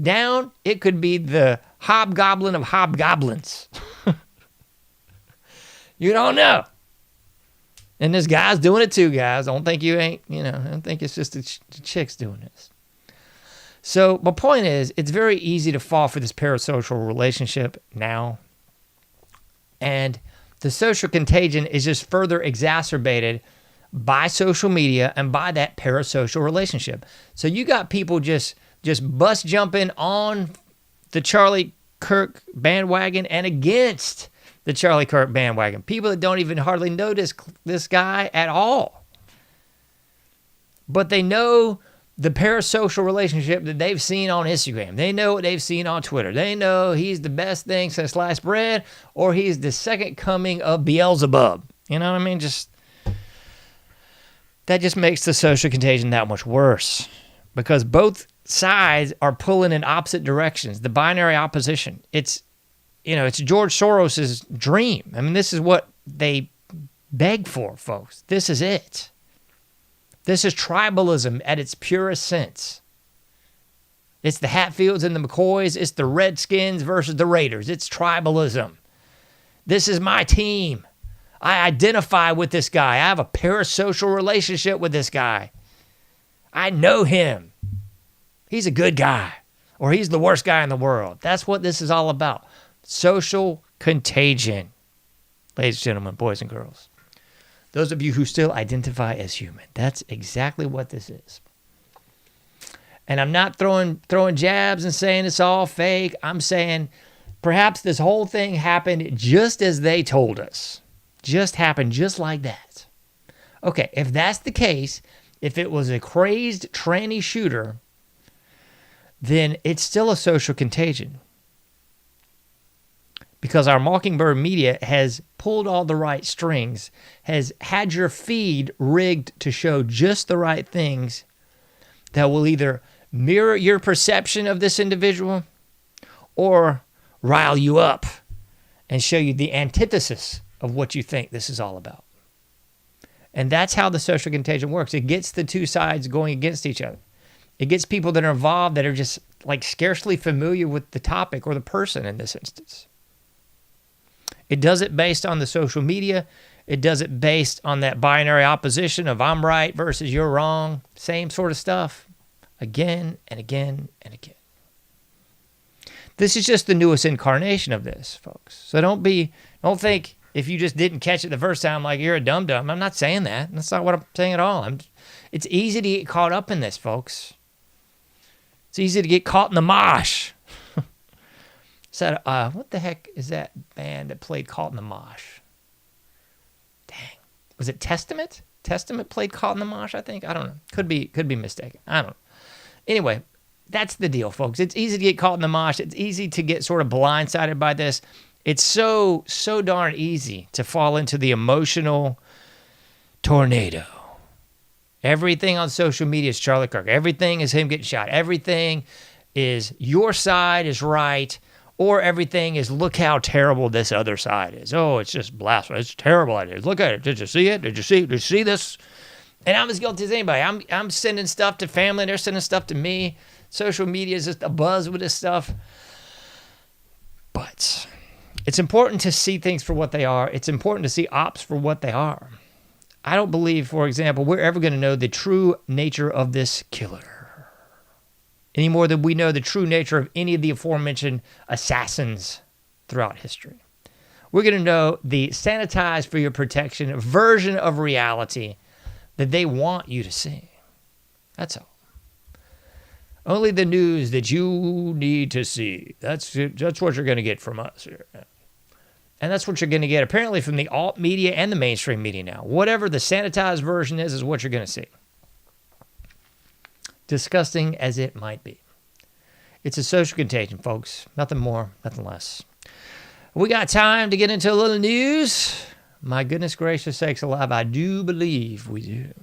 Down, it could be the hobgoblin of hobgoblins. You don't know. And this guy's doing it too, guys. Don't think you ain't, you know, I don't think it's just the chicks doing this. So my point is, it's very easy to fall for this parasocial relationship now. And the social contagion is just further exacerbated by social media and by that parasocial relationship. So you got people just bust jumping on the Charlie Kirk bandwagon and against the Charlie Kirk bandwagon. People that don't even hardly know this guy at all. But they know the parasocial relationship that they've seen on Instagram. They know what they've seen on Twitter. They know he's the best thing since sliced bread, or he's the second coming of Beelzebub. You know what I mean? That just makes the social contagion that much worse, because both sides are pulling in opposite directions. The binary opposition. It's George Soros's dream. I mean, this is what they beg for, folks. This is it. This is tribalism at its purest sense. It's the Hatfields and the McCoys. It's the Redskins versus the Raiders. It's tribalism. This is my team. I identify with this guy. I have a parasocial relationship with this guy. I know him. He's a good guy, or he's the worst guy in the world. That's what this is all about. Social contagion. Ladies and gentlemen, boys and girls. Those of you who still identify as human, that's exactly what this is. And I'm not throwing jabs and saying it's all fake. I'm saying perhaps this whole thing happened just as they told us. Just happened just like that. Okay, if that's the case, if it was a crazed tranny shooter, then it's still a social contagion. Because our Mockingbird media has pulled all the right strings, has had your feed rigged to show just the right things that will either mirror your perception of this individual or rile you up and show you the antithesis of what you think this is all about. And that's how the social contagion works. It gets the two sides going against each other. It gets people that are involved that are just like scarcely familiar with the topic or the person in this instance. It does it based on the social media. It does it based on that binary opposition of I'm right versus you're wrong. Same sort of stuff. Again and again and again. This is just the newest incarnation of this, folks. So don't think if you just didn't catch it the first time like you're a dum-dum. I'm not saying that. That's not what I'm saying at all. It's easy to get caught up in this, folks. It's easy to get caught in the mosh. What the heck is that band that played Caught in the Mosh? Dang. Was it Testament? Testament played Caught in the Mosh, I think? I don't know. Could be mistaken. I don't know. Anyway, that's the deal, folks. It's easy to get caught in the mosh. It's easy to get sort of blindsided by this. It's so darn easy to fall into the emotional tornado. Everything on social media is Charlie Kirk. Everything is him getting shot. Everything is your side is right. Or everything is, look how terrible this other side is. Oh, it's just blasphemous. It's terrible ideas. Look at it. Did you see it? Did you see this? And I'm as guilty as anybody. I'm sending stuff to family, and they're sending stuff to me. Social media is just a buzz with this stuff. But it's important to see things for what they are. It's important to see ops for what they are. I don't believe, for example, we're ever going to know the true nature of this killer any more than we know the true nature of any of the aforementioned assassins throughout history. We're going to know the sanitized for your protection version of reality that they want you to see. That's all. Only the news that you need to see. That's what you're going to get from us here. And that's what you're going to get apparently from the alt media and the mainstream media now. Whatever the sanitized version is what you're going to see. Disgusting as it might be. It's a social contagion, folks. Nothing more, nothing less. We got time to get into a little news. My goodness gracious sakes alive, I do believe we do.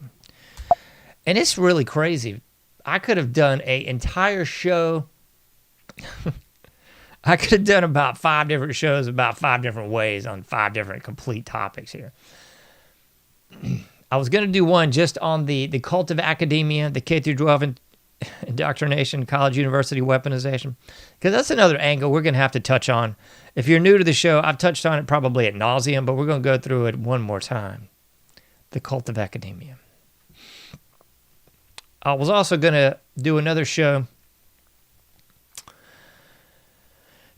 And it's really crazy. I could have done an entire show. I could have done about 5 different shows about 5 different ways on 5 different complete topics here. I was going to do one just on the cult of academia, the K through 12 indoctrination, college, university weaponization, because that's another angle we're going to have to touch on. If you're new to the show, I've touched on it probably ad nauseum, but we're going to go through it one more time. The cult of academia. I was also going to do another show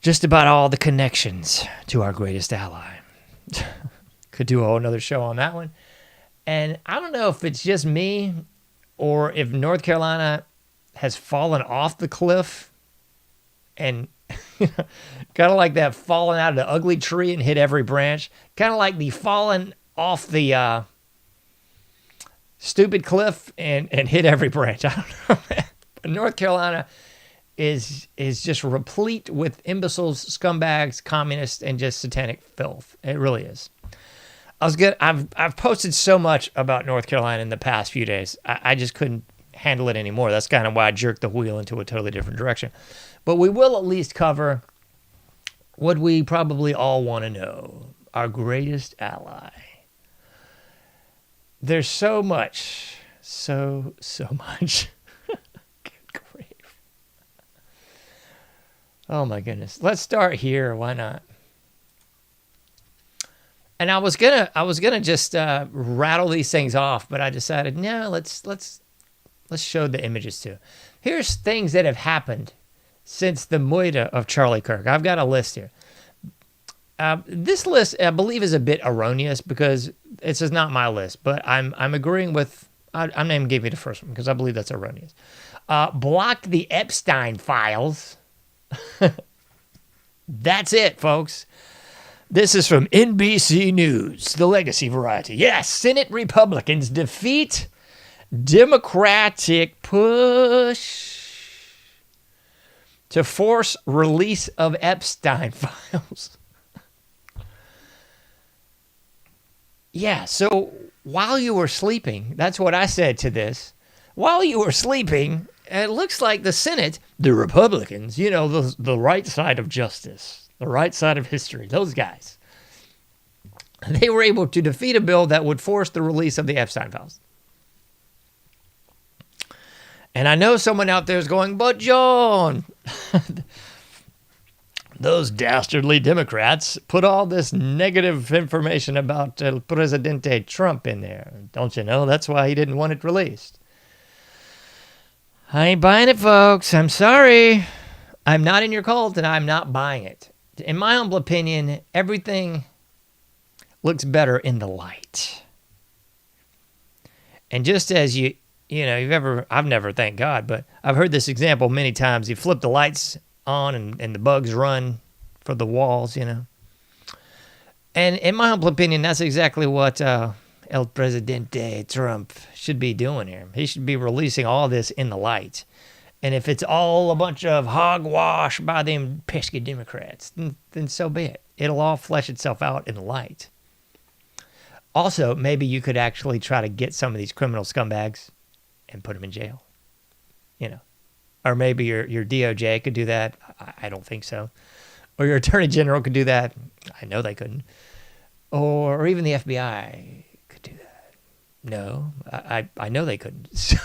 just about all the connections to our greatest ally. Could do a whole nother show on that one. And I don't know if it's just me or if North Carolina has fallen off the cliff and kind of like that falling out of the ugly tree and hit every branch. Kind of like the falling off the stupid cliff and hit every branch. I don't know, man. But North Carolina is just replete with imbeciles, scumbags, communists, and just satanic filth. It really is. I've posted so much about North Carolina in the past few days. I just couldn't handle it anymore. That's kind of why I jerked the wheel into a totally different direction. But we will at least cover what we probably all want to know. Our greatest ally. There's so much. So much. Good grief. Oh my goodness. Let's start here. Why not? And I was gonna just rattle these things off, but I decided no. Let's show the images too. Here's things that have happened since the moida of Charlie Kirk. I've got a list here. This list, I believe, is a bit erroneous because this is not my list, but I'm agreeing with. I'm not even giving you the first one because I believe that's erroneous. Blocked the Epstein files. That's it, folks. This is from NBC News, the legacy variety. Yes, Senate Republicans defeat Democratic push to force release of Epstein files. Yeah, so while you were sleeping, that's what I said to this. While you were sleeping, it looks like the Senate, the Republicans, the right side of justice, the right side of history, those guys, they were able to defeat a bill that would force the release of the Epstein files. And I know someone out there is going, but John, those dastardly Democrats put all this negative information about Presidente Trump in there. Don't you know? That's why he didn't want it released. I ain't buying it, folks. I'm sorry. I'm not in your cult, and I'm not buying it. In my humble opinion, everything looks better in the light. And just as you've I've never, thank God, but I've heard this example many times. You flip the lights on and the bugs run for the walls, And in my humble opinion, that's exactly what El Presidente Trump should be doing here. He should be releasing all this in the light. And if it's all a bunch of hogwash by them pesky Democrats, then so be it. It'll all flesh itself out in the light. Also, maybe you could actually try to get some of these criminal scumbags and put them in jail. Or maybe your DOJ could do that. I don't think so. Or your Attorney General could do that. I know they couldn't. Or even the FBI could do that. No, I know they couldn't. So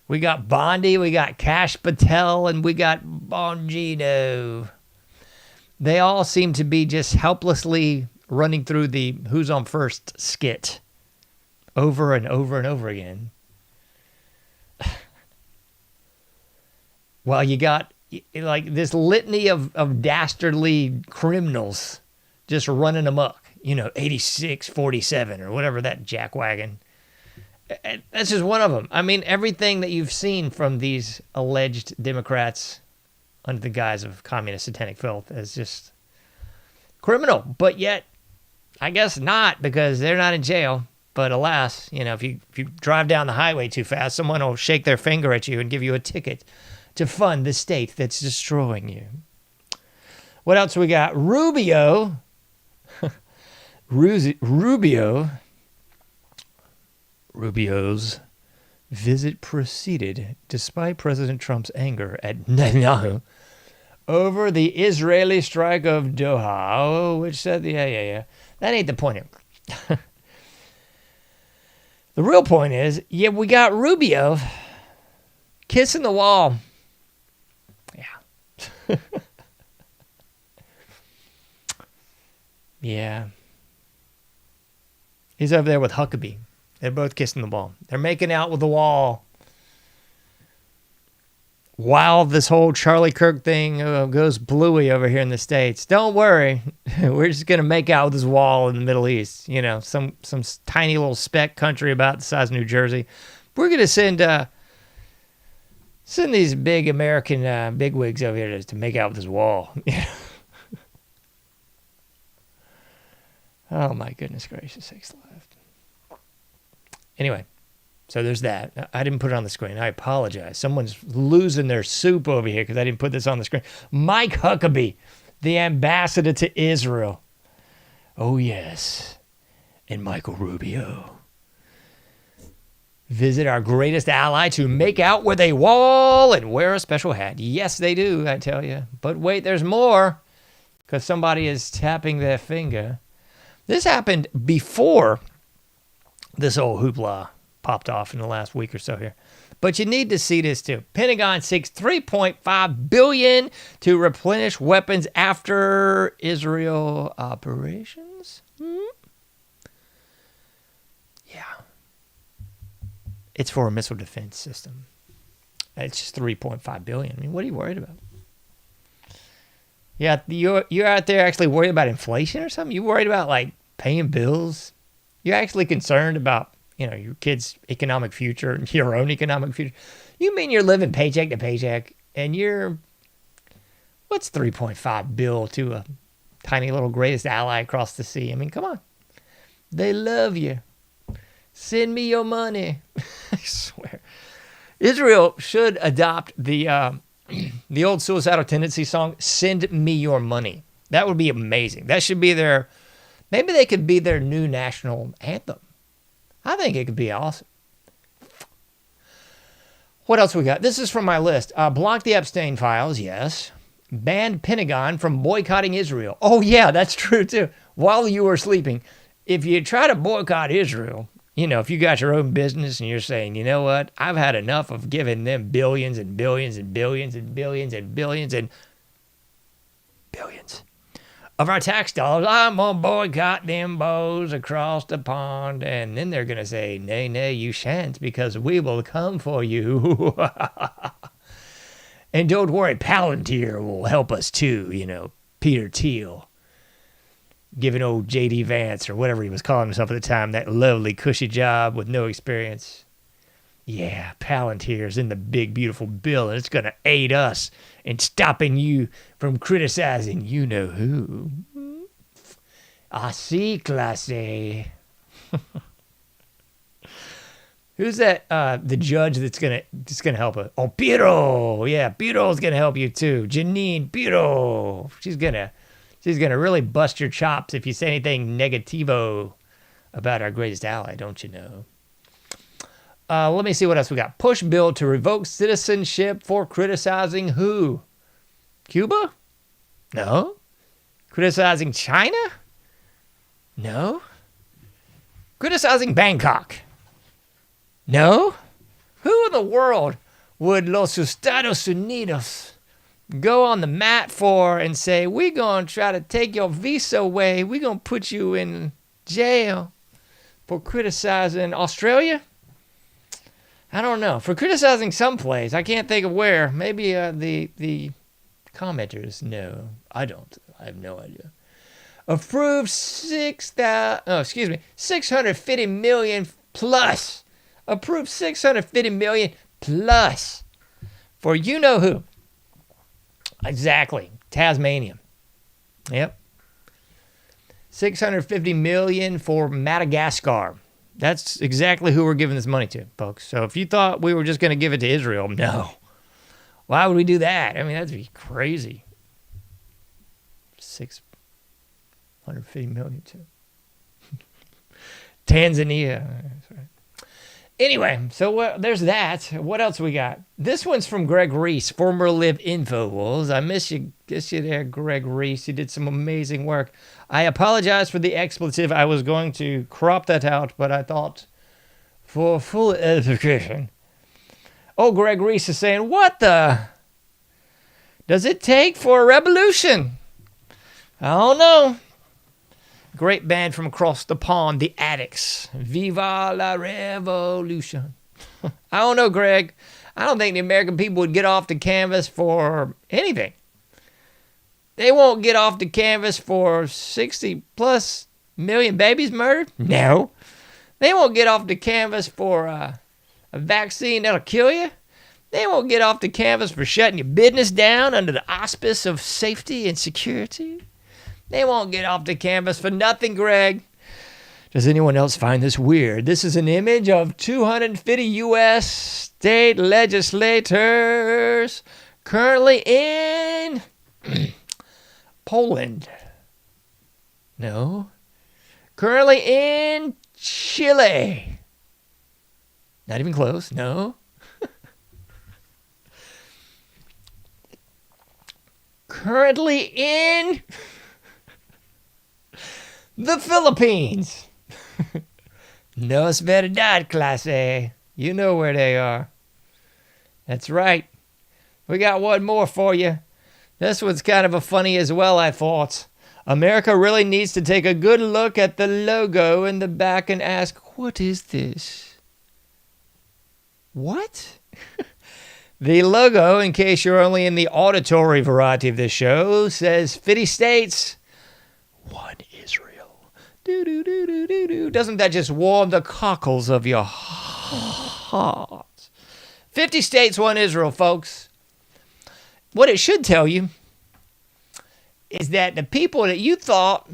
we got Bondi, we got Cash Patel, and we got Bongino. They all seem to be just helplessly running through the Who's on First skit over and over and over again. Well, you got like this litany of dastardly criminals just running amok. 86-47 or whatever that jackwagon. That's just one of them. I mean, everything that you've seen from these alleged Democrats under the guise of communist satanic filth is just criminal. But yet, I guess not, because they're not in jail. But alas, if you drive down the highway too fast, someone will shake their finger at you and give you a ticket to fund the state that's destroying you. What else we got? Rubio's visit proceeded despite President Trump's anger at Netanyahu over the Israeli strike of Doha. Oh, which said, yeah. That ain't the point here. The real point is, we got Rubio kissing the wall. Yeah. Yeah. He's over there with Huckabee. They're both kissing the wall. They're making out with the wall. while this whole Charlie Kirk thing goes bluey over here in the States, don't worry. We're just going to make out with this wall in the Middle East. You know, some tiny little speck country about the size of New Jersey. We're going to send these big American bigwigs over here to make out with this wall. Oh, my goodness gracious sakes alive. Anyway. So there's that. I didn't put it on the screen. I apologize. Someone's losing their soup over here because I didn't put this on the screen. Mike Huckabee, the ambassador to Israel. Oh, yes. And Michael Rubio. Visit our greatest ally to make out with a wall and wear a special hat. Yes, they do, I tell you. But wait, there's more because somebody is tapping their finger. This happened before this old hoopla popped off in the last week or so here. But you need to see this too. Pentagon seeks $3.5 billion to replenish weapons after Israel operations. Yeah. It's for a missile defense system. It's just $3.5 billion. I mean, what are you worried about? Yeah, you're out there actually worried about inflation or something? You worried about like paying bills? You're actually concerned about your kid's economic future, your own economic future. You mean you're living paycheck to paycheck and what's 3.5 bill to a tiny little greatest ally across the sea? I mean, come on. They love you. Send me your money. I swear. Israel should adopt the old suicidal tendency song, Send Me Your Money. That would be amazing. That should be maybe they could be their new national anthem. I think it could be awesome. What else we got? This is from my list. Block the Epstein files, yes. Banned Pentagon from boycotting Israel. Oh, yeah, that's true, too. While you were sleeping, if you try to boycott Israel, if you got your own business and you're saying, you know what, I've had enough of giving them billions and billions and billions and billions and billions and billions of our tax dollars, I'm going to boycott them bows across the pond. And then they're going to say, nay, nay, you shan't, because we will come for you. And don't worry, Palantir will help us too, Peter Thiel. Giving old J.D. Vance, or whatever he was calling himself at the time, that lovely, cushy job with no experience. Yeah, Palantir's in the big, beautiful bill, and it's going to aid us in stopping you from criticizing you-know-who. I see, classy. Who's that? The judge that's gonna help us. Oh, Piro. Yeah, Piro's gonna help you too. Janine Piro. She's gonna really bust your chops if you say anything negativo about our greatest ally, don't you know? Let me see what else we got. Push bill to revoke citizenship for criticizing who? Cuba? No. Criticizing China? No. Criticizing Bangkok? No. Who in the world would Los Estados Unidos go on the mat for and say, we're going to try to take your visa away. We're going to put you in jail for criticizing Australia? I don't know. For criticizing someplace, I can't think of where. Maybe the commenters know. I don't. I have no idea. Approved 650 million plus. Approved 650 million plus for you know who. Exactly. Tasmania. Yep. 650 million for Madagascar. That's exactly who we're giving this money to, folks. So if you thought we were just going to give it to Israel, no. Why would we do that? I mean, that'd be crazy. 650 million too. Tanzania. That's right. Anyway, so there's that. What else we got? This one's from Greg Reese, former Live Infowars. I miss you there, Greg Reese. You did some amazing work. I apologize for the expletive. I was going to crop that out, but I thought for full edification. Oh, Greg Reese is saying, what the does it take for a revolution? I don't know. Great band from across the pond, the Addicts. Viva la Revolution. I don't know, Greg. I don't think the American people would get off the canvas for anything. They won't get off the canvas for 60 plus million babies murdered? No. They won't get off the canvas for a vaccine that'll kill you? They won't get off the canvas for shutting your business down under the auspice of safety and security? They won't get off the canvas for nothing, Greg. Does anyone else find this weird? This is an image of 250 U.S. state legislators currently in Poland. No. Currently in Chile. Not even close. No. Currently in the Philippines. No, es verdad, clase. You know where they are. That's right. We got one more for you. This one's kind of a funny as well, I thought. America really needs to take a good look at the logo in the back and ask, what is this? What? The logo, in case you're only in the auditory variety of this show, says 50 states, one Israel. Do-do-do-do-do-do. Doesn't that just warm the cockles of your heart? 50 states, one Israel, folks. What it should tell you is that the people that you thought,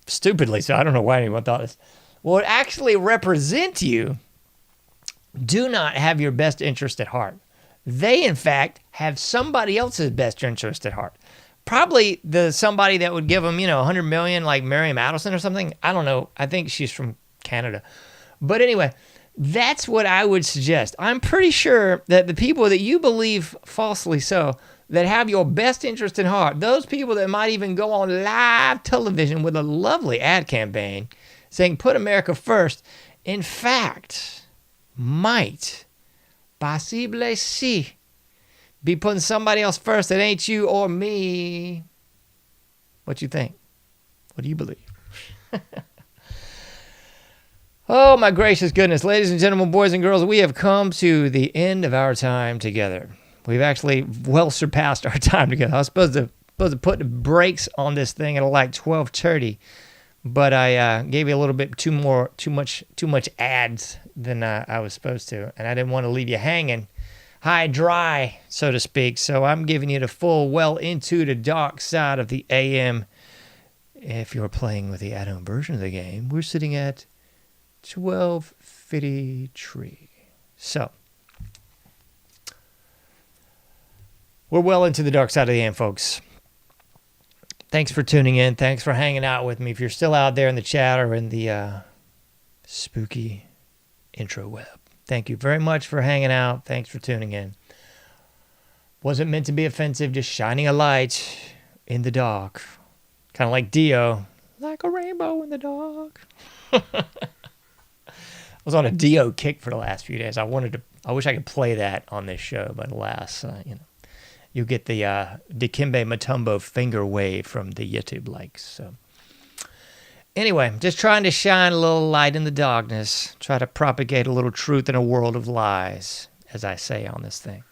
stupidly so, I don't know why anyone thought this, would actually represent you do not have your best interest at heart. They, in fact, have somebody else's best interest at heart. Probably the somebody that would give them, $100 million, like Miriam Adelson or something. I don't know. I think she's from Canada. But anyway, that's what I would suggest. I'm pretty sure that the people that you believe falsely so, that have your best interest in heart, those people that might even go on live television with a lovely ad campaign saying, put America first, in fact, might, possible si, be putting somebody else first that ain't you or me. What you think? What do you believe? Oh, my gracious goodness. Ladies and gentlemen, boys and girls, we have come to the end of our time together. We've actually well surpassed our time together. I was supposed to put the brakes on this thing at like 12:30, but I gave you a little bit too much ads than I was supposed to, and I didn't want to leave you hanging high dry, so to speak. So I'm giving you the full well into the dark side of the AM. If you're playing with the add-on version of the game, we're sitting at 12:53. So we're well into the dark side of the AM, folks. Thanks for tuning in. Thanks for hanging out with me. If you're still out there in the chat or in the spooky intro web, thank you very much for hanging out. Thanks for tuning in. Wasn't meant to be offensive, just shining a light in the dark. Kind of like Dio. Like a rainbow in the dark. I was on a Dio kick for the last few days. I wish I could play that on this show, but alas, you get the Dikembe Mutombo finger wave from the YouTube likes. So anyway, just trying to shine a little light in the darkness, try to propagate a little truth in a world of lies, as I say on this thing.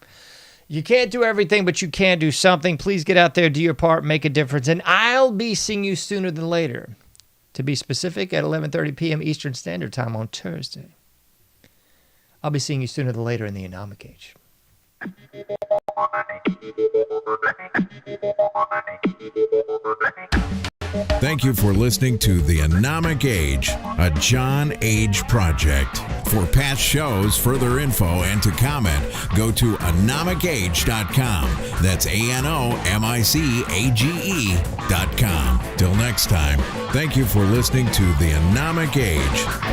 You can't do everything, but you can do something. Please get out there, do your part, make a difference, and I'll be seeing you sooner than later. To be specific, at 11:30 p.m. Eastern Standard Time on Thursday. I'll be seeing you sooner than later in the AnomicAge. Thank you for listening to the AnomicAge, a JohnAge project. For past shows, further info, and to comment, go to AnomicAge.com. That's AnomicAge.com. Till next time, thank you for listening to the AnomicAge.